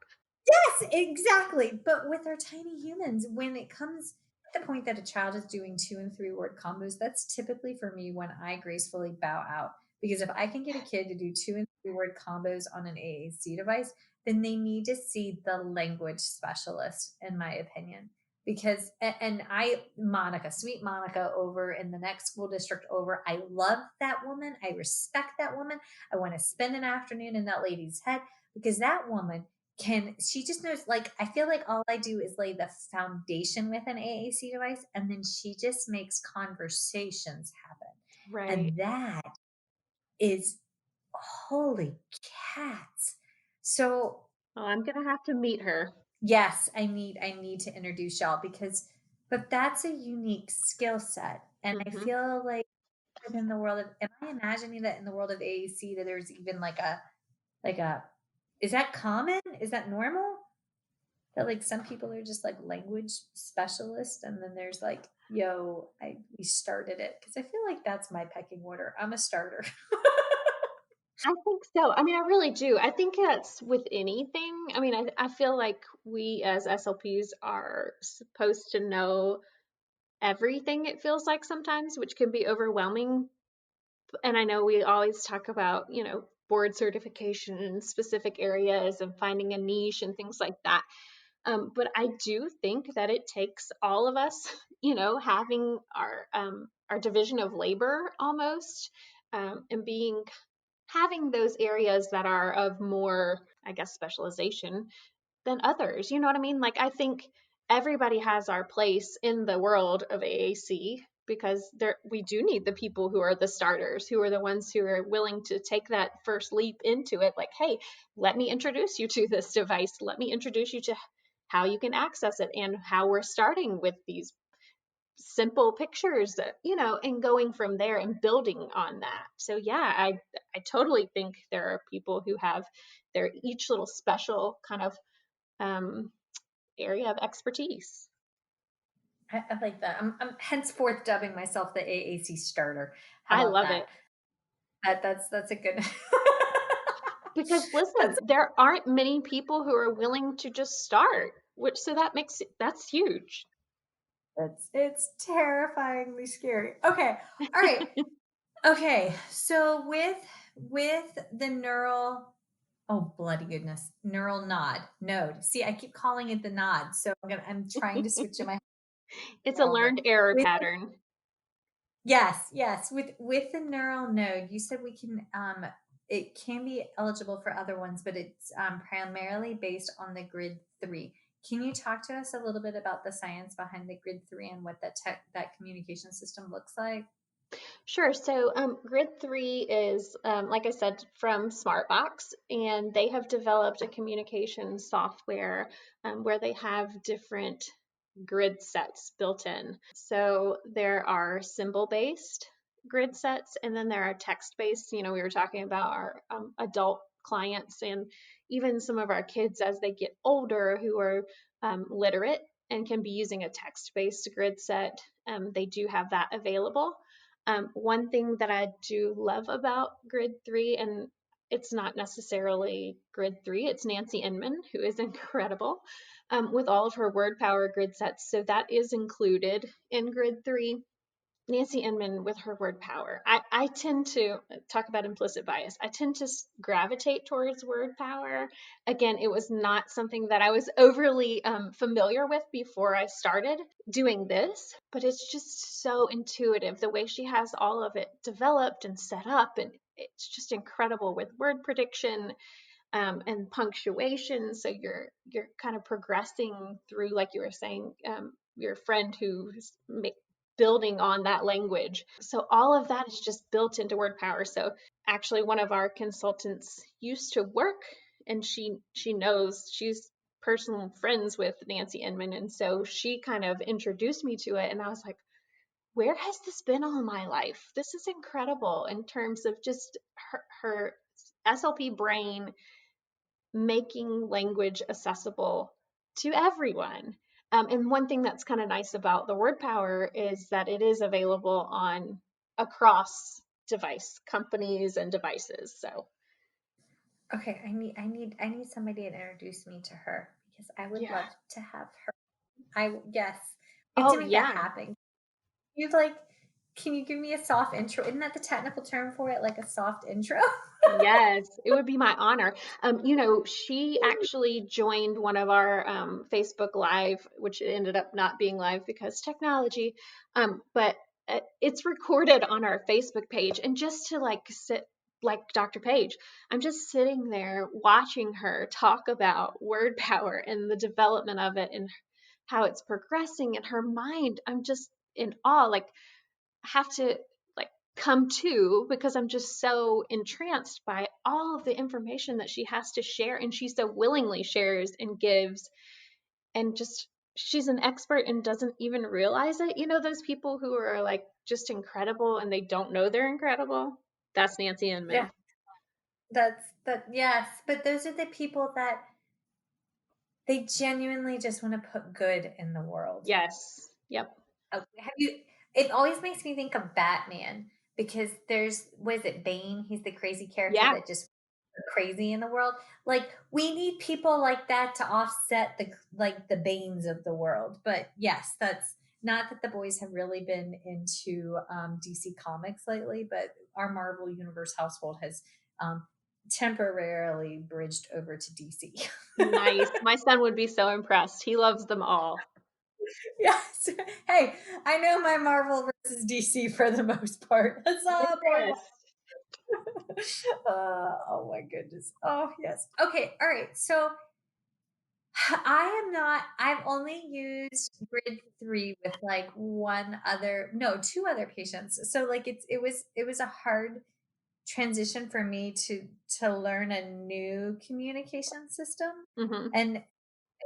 yes, exactly. But with our tiny humans, when it comes at the point that a child is doing 2 and 3 word combos, that's typically for me when I gracefully bow out. Because if I can get a kid to do 2 and 3 word combos on an AAC device, then they need to see the language specialist, in my opinion. Because, and I, Monica, sweet Monica over in the next school district over, I love that woman. I respect that woman. I want to spend an afternoon in that lady's head, because that woman she just knows, like, I feel like all I do is lay the foundation with an AAC device, and then she just makes conversations happen. Right. And that is, holy cats. So Well, I'm gonna have to meet her. yes, I need to introduce y'all, because but that's a unique skill set. And I Hmm. feel like within the world of, am I imagining that in the world of AAC that there's even like a is that common? Is that normal? That like some people are just like language specialists, and then there's like, yo, we started it, because I feel like that's my pecking order. I'm a starter. I think so. I mean, I really do. I think that's with anything. I mean, I feel like we as SLPs are supposed to know everything, it feels like sometimes, which can be overwhelming. And I know we always talk about, board certification in specific areas and finding a niche and things like that. But I do think that it takes all of us, having our division of labor almost, and having those areas that are of more, I guess, specialization than others. You know what I mean? Like, I think everybody has our place in the world of AAC, because we do need the people who are the starters, who are the ones who are willing to take that first leap into it. Like, hey, let me introduce you to this device. Let me introduce you to how you can access it, and how we're starting with these simple pictures that, and going from there and building on that. So yeah, I totally think there are people who have their each little special kind of um, area of expertise. I like that. I'm henceforth dubbing myself the AAC starter. How I about love that? it, That's a good. because listen, That's there aren't many people who are willing to just start, which so that's huge. it's terrifyingly scary. Okay, all right. Okay, so with the neural, oh bloody goodness, neural node. See, I keep calling it the nod, so I'm trying to switch in my head It's a neural node. learned error With pattern. yes, with the neural node, you said we can it can be eligible for other ones, but it's primarily based on the grid 3. Can you talk to us a little bit about the science behind the grid 3 and what that communication system looks like? Sure. So Grid 3 is, like I said, from Smartbox, and they have developed a communication software where they have different grid sets built in. So there are symbol-based grid sets, and then there are text-based. You know, we were talking about our adult clients and even some of our kids as they get older who are literate and can be using a text-based grid set. They do have that available. One thing that I do love about Grid 3, and it's not necessarily Grid 3, it's Nancy Inman, who is incredible with all of her word power grid sets. So that is included in Grid 3. Nancy Inman with her word power. I tend to talk about implicit bias. I tend to gravitate towards word power. Again, it was not something that I was overly familiar with before I started doing this, but it's just so intuitive the way she has all of it developed and set up, and it's just incredible with word prediction and punctuation. So you're kind of progressing through, like you were saying, your friend who's building on that language. So all of that is just built into word power. So actually, one of our consultants used to work, and she knows, she's personal friends with Nancy Inman, and so she kind of introduced me to it, and I was like, where has this been all my life? This is incredible in terms of just her SLP brain making language accessible to everyone. And one thing that's kind of nice about the word power is that it is available on across device companies and devices. So Okay, I need somebody to introduce me to her because I would yeah. love to have her. Yes, we have Oh to make that yeah. happen. You like, can you give me a soft intro? Isn't that the technical term for it? Like a soft intro? Yes, it would be my honor. She actually joined one of our Facebook Live, which ended up not being live because technology. But it's recorded on our Facebook page, and just to like sit like Dr. Page, I'm just sitting there watching her talk about word power and the development of it and how it's progressing in her mind. I'm just in awe. Like, have to like come to because I'm just so entranced by all of the information that she has to share, and she so willingly shares and gives, and just she's an expert and doesn't even realize it. You know, those people who are like just incredible and they don't know they're incredible. That's Nancy Yeah, Inman. yes, but those are the people that they genuinely just want to put good in the world. Yes. Yep. Have you? It always makes me think of Batman because what is it, Bane? He's the crazy character Yeah. that just crazy in the world. Like we need people like that to offset the Banes of the world. But yes, that's not that the boys have really been into DC Comics lately, but our Marvel Universe household has temporarily bridged over to DC. Nice. My son would be so impressed. He loves them all. Yes. Hey, I know my Marvel versus DC for the most part. Huzzah, boy. Yes. Oh my goodness. Oh yes. Okay. All right. So I am not. I've only used Grid 3 with like two other patients. So like it was a hard transition for me to learn a new communication system, Hmm. and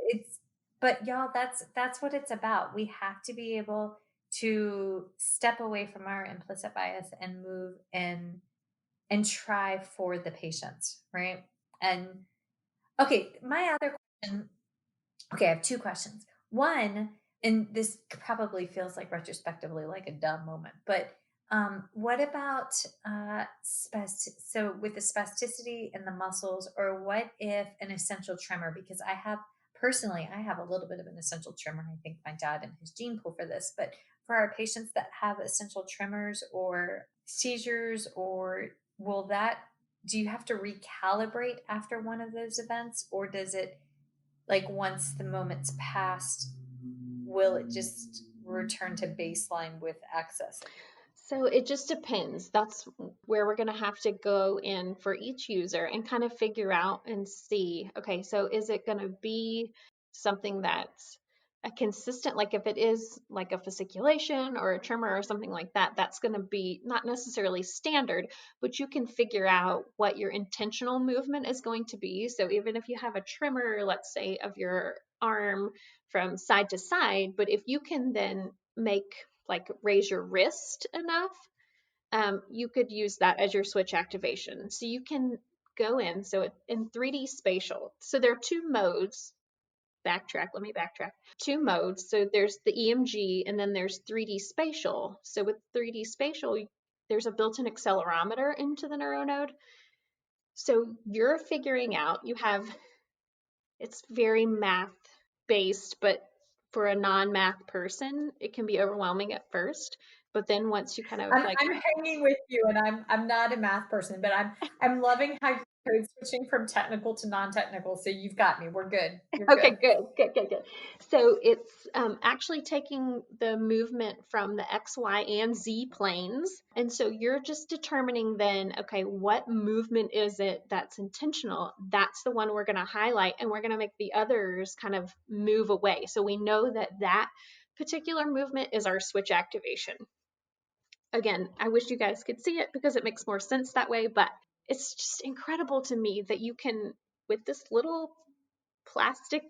it's but y'all, that's what it's about. We have to be able to step away from our implicit bias and move and try for the patients, right? And okay, my other question. Okay, I have two questions. One, and this probably feels like retrospectively like a dumb moment, but what about so with the spasticity in the muscles, or what if an essential tremor? Because I have a little bit of an essential tremor. I think my dad and his gene pool for this, but for our patients that have essential tremors or seizures, or do you have to recalibrate after one of those events, or does it, like, once the moment's passed, will it just return to baseline with accessing? So it just depends. That's where we're going to have to go in for each user and kind of figure out and see, okay, so is it going to be something that's a consistent, like if it is like a fasciculation or a tremor or something like that, that's going to be not necessarily standard, but you can figure out what your intentional movement is going to be. So even if you have a tremor, let's say, of your arm from side to side, but if you can then raise your wrist enough, you could use that as your switch activation. So you can go in, so in 3D spatial. So there are two modes. Let me backtrack. Two modes. So there's the EMG and then there's 3D spatial. So with 3D spatial, there's a built-in accelerometer into the neuronode. So you're figuring out, it's very math based, but for a non-math person, it can be overwhelming at first. But then once you kind of I'm hanging with you, and I'm not a math person, but I'm loving how you're code switching from technical to non-technical. So you've got me. We're good. You're Okay, good. good. So it's actually taking the movement from the X, Y, and Z planes. And so you're just determining then, okay, what movement is it that's intentional? That's the one we're going to highlight, and we're going to make the others kind of move away. So we know that that particular movement is our switch activation. Again, I wish you guys could see it because it makes more sense that way, but it's just incredible to me that you can, with this little plastic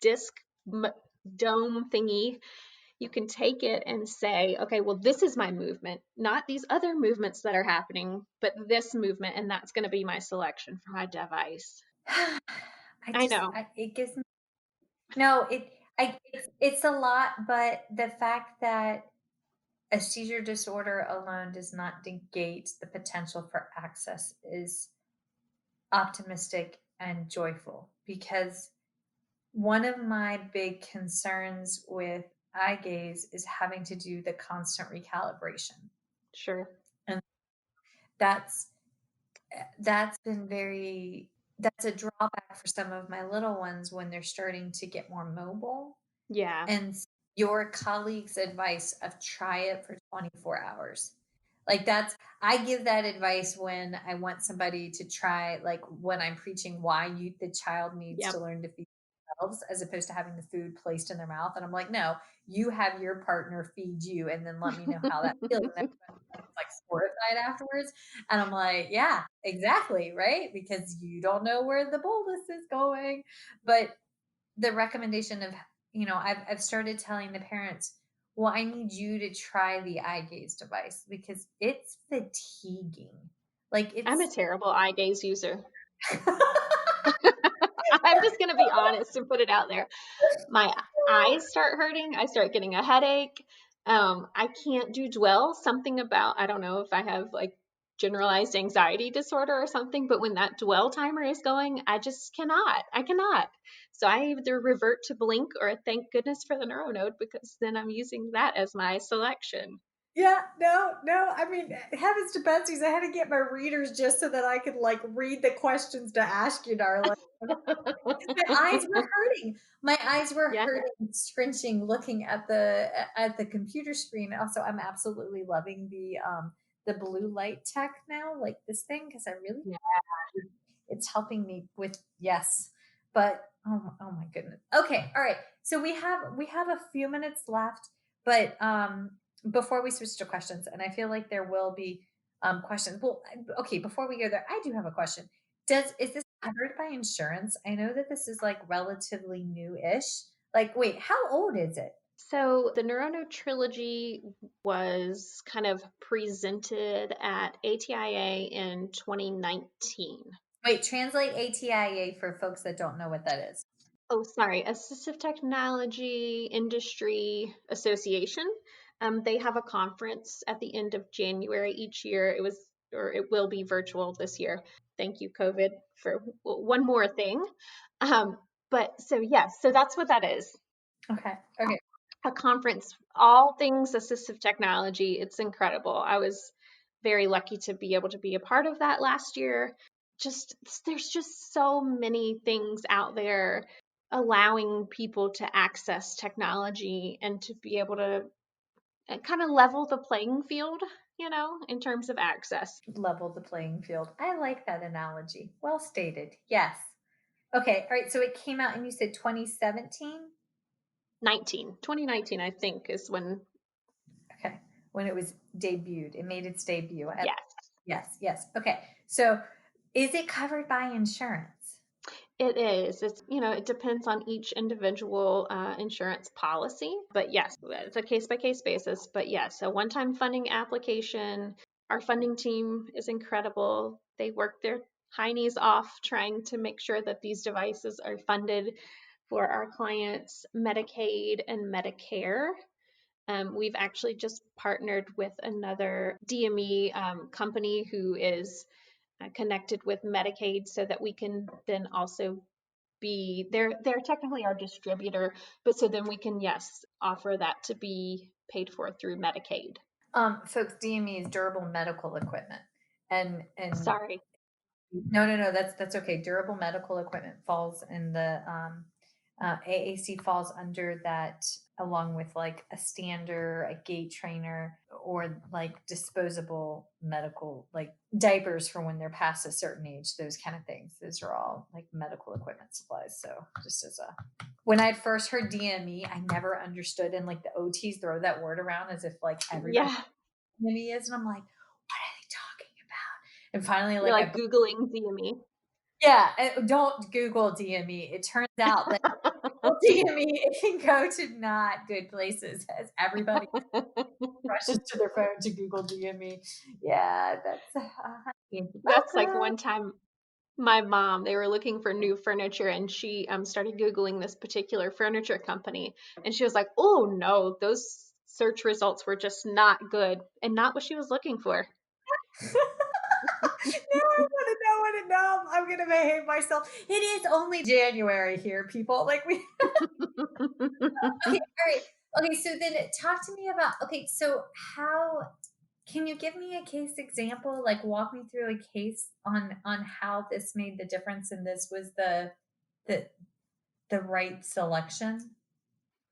disc dome thingy, you can take it and say, okay, well, this is my movement, not these other movements that are happening, but this movement, and that's going to be my selection for my device. I know. It gives me, no, it's a lot, but the fact that a seizure disorder alone does not negate the potential for access is optimistic and joyful, because one of my big concerns with eye gaze is having to do the constant recalibration. Sure. And that's that's a drawback for some of my little ones when they're starting to get more mobile. Yeah. And your colleague's advice of try it for 24 hours. Like I give that advice when I want somebody to try, like when I'm preaching why the child needs to learn to feed themselves as opposed to having the food placed in their mouth. And I'm like, no, you have your partner feed you and then let me know how that feels. And like horrified afterwards. And I'm like, yeah, exactly. Right. Because you don't know where the bolus is going. But the recommendation of, I've started telling the parents, well, I need you to try the eye gaze device because it's fatiguing. Like I'm a it's terrible eye gaze user. I'm just going to be honest and put it out there. My eyes start hurting. I start getting a headache. I can't do dwell. Something about, I don't know if I have like generalized anxiety disorder or something, but when that dwell timer is going, I just cannot. I cannot. So I either revert to blink or thank goodness for the neuronode, because then I'm using that as my selection. Yeah, no. I mean, heavens to Betsy's, I had to get my readers just so that I could like read the questions to ask you, darling. My eyes were hurting. My eyes were Yeah. hurting, scrunching, looking at the computer screen. Also, I'm absolutely loving the blue light tech now, like this thing, because I really it's helping me with yes. But oh my goodness. Okay, all right. So we have a few minutes left, but before we switch to questions, and I feel like there will be questions. Well, okay, before we go there, I do have a question. Is this covered by insurance? I know that this is like relatively new-ish. Like, wait, how old is it? So the Neuronode trilogy was kind of presented at ATIA in 2019. Wait, translate ATIA for folks that don't know what that is. Oh, sorry, Assistive Technology Industry Association. They have a conference at the end of January each year. It will be virtual this year. Thank you, COVID, for one more thing. But so yes, so that's what that is. Okay. A conference, all things assistive technology. It's incredible. I was very lucky to be able to be a part of that last year. There's just so many things out there allowing people to access technology and to be able to kind of level the playing field, in terms of access. Level the playing field. I like that analogy. Well stated. Yes. Okay. All right. So it came out and you said 2017? 2019, I think, is when. Okay. When it was debuted, it made its debut. Yes, Yes. Okay. So is it covered by insurance? it is. It depends on each individual insurance policy, but yes, it's a case by case basis. But yes, a one-time funding application. Our funding team is incredible. They work their heinies off trying to make sure that these devices are funded for our clients' Medicaid and Medicare. We've actually just partnered with another DME company who is connected with Medicaid so that we can then also they're technically our distributor, but so then we can, yes, offer that to be paid for through Medicaid. Folks, DME is durable medical equipment. And Sorry. No, that's okay. Durable medical equipment falls in the AAC falls under that, along with like a stander, a gait trainer, or like disposable medical, like diapers for when they're past a certain age, those kind of things. Those are all like medical equipment supplies. So just as when I first heard DME, I never understood, and like the OTs throw that word around as if like everybody DME is, and I'm like, what are they talking about? And finally, You're like Googling DME. Yeah, don't Google DME. It turns out that DME, it can go to not good places, as everybody rushes to their phone to Google DME. Yeah, That's like one time my mom, they were looking for new furniture, and she started Googling this particular furniture company, and she was like, oh no, those search results were just not good and not what she was looking for. Now I want to know. I'm going to behave myself. It is only January here, people. Like we. Okay, all right. Okay, so then talk to me about. Okay, so how can you give me a case example? Like walk me through a case on how this made the difference, and this was the the right selection.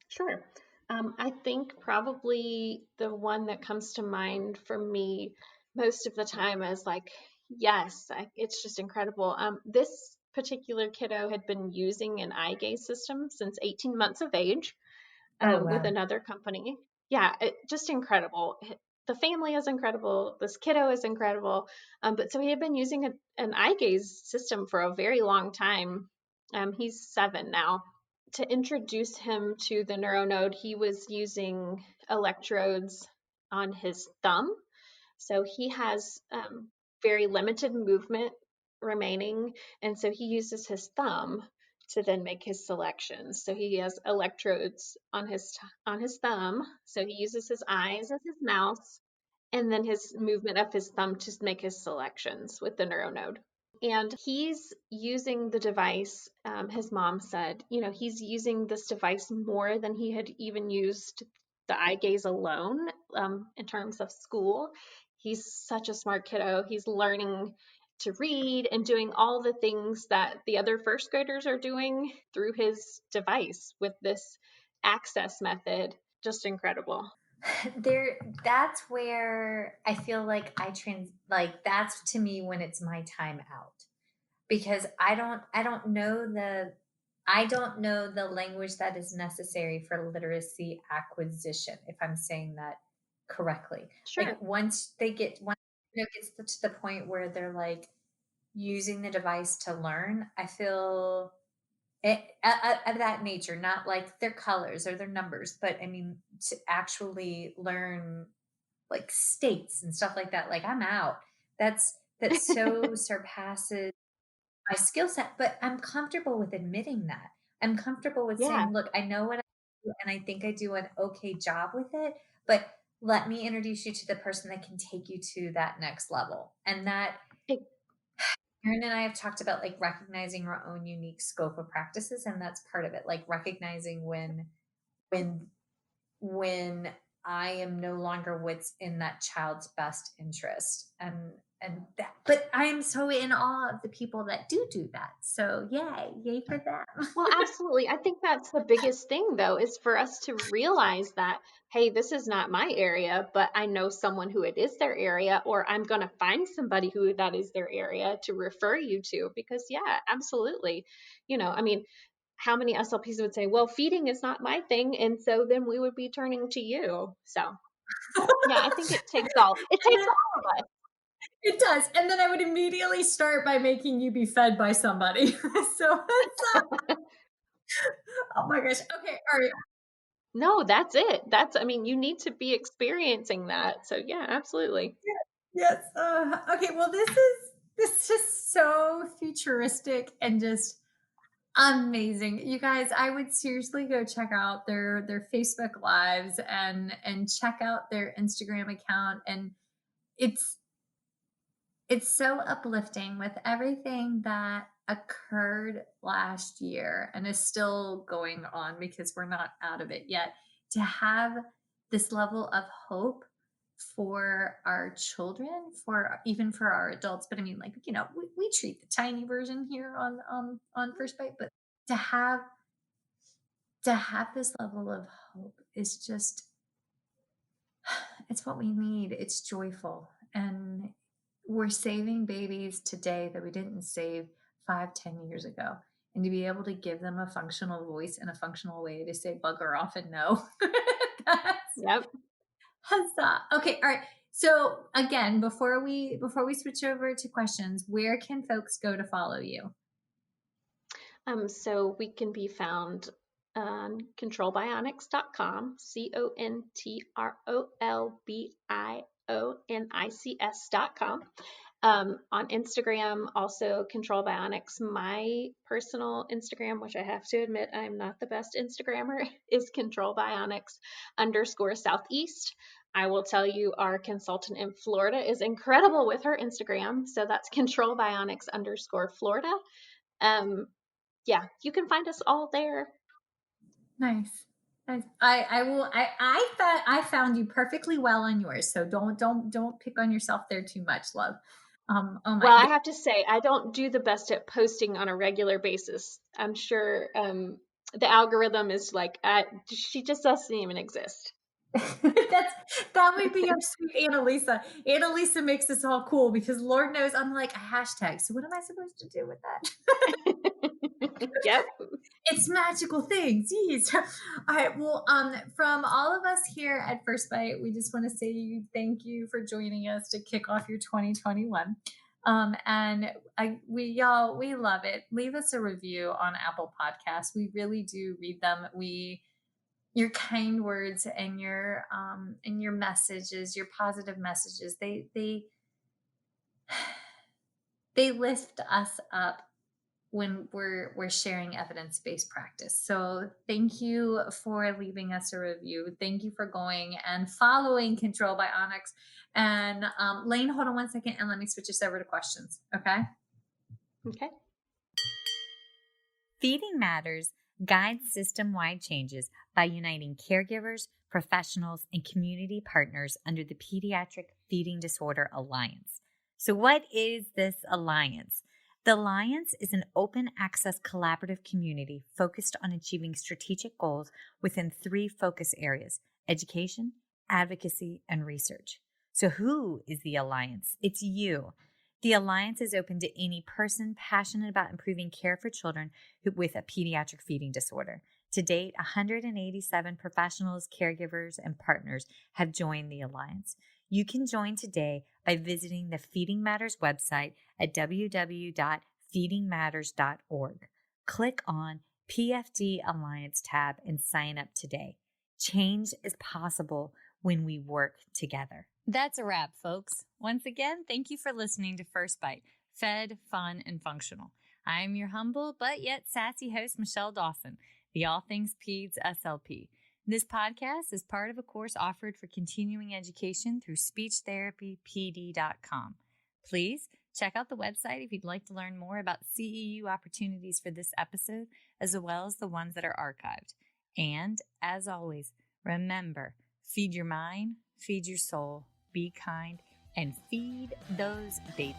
Sure. I think probably the one that comes to mind for me most of the time is like, yes, it's just incredible. This particular kiddo had been using an eye gaze system since 18 months of age Oh with wow. another company. Yeah, just incredible. The family is incredible. This kiddo is incredible. But so he had been using an eye gaze system for a very long time. He's 7 now. To introduce him to the neuronode, he was using electrodes on his thumb. So he has very limited movement remaining. And so he uses his thumb to then make his selections. So he has electrodes on his thumb. So he uses his eyes as his mouse, and then his movement of his thumb to make his selections with the neuronode. And he's using the device. His mom said, he's using this device more than he had even used the eye gaze alone in terms of school. He's such a smart kiddo. He's learning to read and doing all the things that the other first graders are doing through his device with this access method. Just incredible. That's where I feel like that's to me when it's my time out, because I don't know the language that is necessary for literacy acquisition, if I'm saying that correctly. Sure. Like once it gets to the point where they're like using the device to learn, I feel of that nature, not like their colors or their numbers, but I mean to actually learn like states and stuff like that. Like I'm out. That so surpasses my skill set, but I'm comfortable with admitting that. I'm comfortable with Yeah. saying, look, I know what I do and I think I do an okay job with it, but let me introduce you to the person that can take you to that next level. And that Erin and I have talked about like recognizing our own unique scope of practices, and that's part of it. Like recognizing when when I am no longer what's in that child's best interest, and that. But I am so in awe of the people that do that. So yay for them. Well, absolutely. I think that's the biggest thing, though, is for us to realize that, hey, this is not my area, but I know someone who it is their area, or I'm going to find somebody who that is their area to refer you to. Because, yeah, absolutely. I mean, how many SLPs would say, well, feeding is not my thing. And so then we would be turning to you. So yeah, I think it takes all of us. It does. And then I would immediately start by making you be fed by somebody. So oh my gosh. Okay. All right. No, that's it. I mean, you need to be experiencing that. So yeah, absolutely. Yes. Okay. Well, this is so futuristic and just amazing. You guys, I would seriously go check out their Facebook lives and check out their Instagram account. And it's it's so uplifting with everything that occurred last year and is still going on because we're not out of it yet, to have this level of hope for our children, for even for our adults. But I mean, like, we treat the tiny version here on First Bite, but to have this level of hope is just, it's what we need. It's joyful. And we're saving babies today that we didn't save 5, 10 years ago. And to be able to give them a functional voice and a functional way to say bugger off and no. That's Yep. huzzah. Okay. All right. So again, before we switch over to questions, where can folks go to follow you? So we can be found on controlbionics.com, controlbionics.com. On Instagram, also Control Bionics. My personal Instagram, which I have to admit I'm not the best Instagrammer, is Control Bionics _Southeast. I will tell you, our consultant in Florida is incredible with her Instagram. So that's Control Bionics _Florida. Yeah, you can find us all there. Nice. I found you perfectly well on yours. So don't pick on yourself there too much, love. Oh my. Well, I have to say, I don't do the best at posting on a regular basis. I'm sure the algorithm is like, she just doesn't even exist. That would be our sweet Annalisa. Annalisa makes this all cool because Lord knows I'm like a hashtag. So what am I supposed to do with that? Yep. It's magical things. Jeez. All right. Well, from all of us here at First Bite, we just want to say thank you for joining us to kick off your 2021. And we love it. Leave us a review on Apple Podcasts. We really do read them. Your kind words and your messages, your positive messages, they lift us up when we're sharing evidence-based practice. So thank you for leaving us a review. Thank you for going and following Control Bionics. And Lane, hold on 1 second and let me switch us over to questions. Okay. Okay. Feeding Matters guides system-wide changes by uniting caregivers, professionals, and community partners under the Pediatric Feeding Disorder Alliance. So what is this alliance? The Alliance is an open access collaborative community focused on achieving strategic goals within 3 focus areas: education, advocacy, and research. So who is the Alliance? It's you. The Alliance is open to any person passionate about improving care for children with a pediatric feeding disorder. To date, 187 professionals, caregivers, and partners have joined the Alliance. You can join today by visiting the Feeding Matters website at www.feedingmatters.org. Click on PFD Alliance tab and sign up today. Change is possible when we work together. That's a wrap, folks. Once again, thank you for listening to First Bite, fed, fun, and functional. I'm your humble but yet sassy host, Michelle Dawson, the All Things Peds SLP. This podcast is part of a course offered for continuing education through speechtherapypd.com. Please check out the website if you'd like to learn more about CEU opportunities for this episode, as well as the ones that are archived. And as always, remember, feed your mind, feed your soul, be kind, and feed those babies.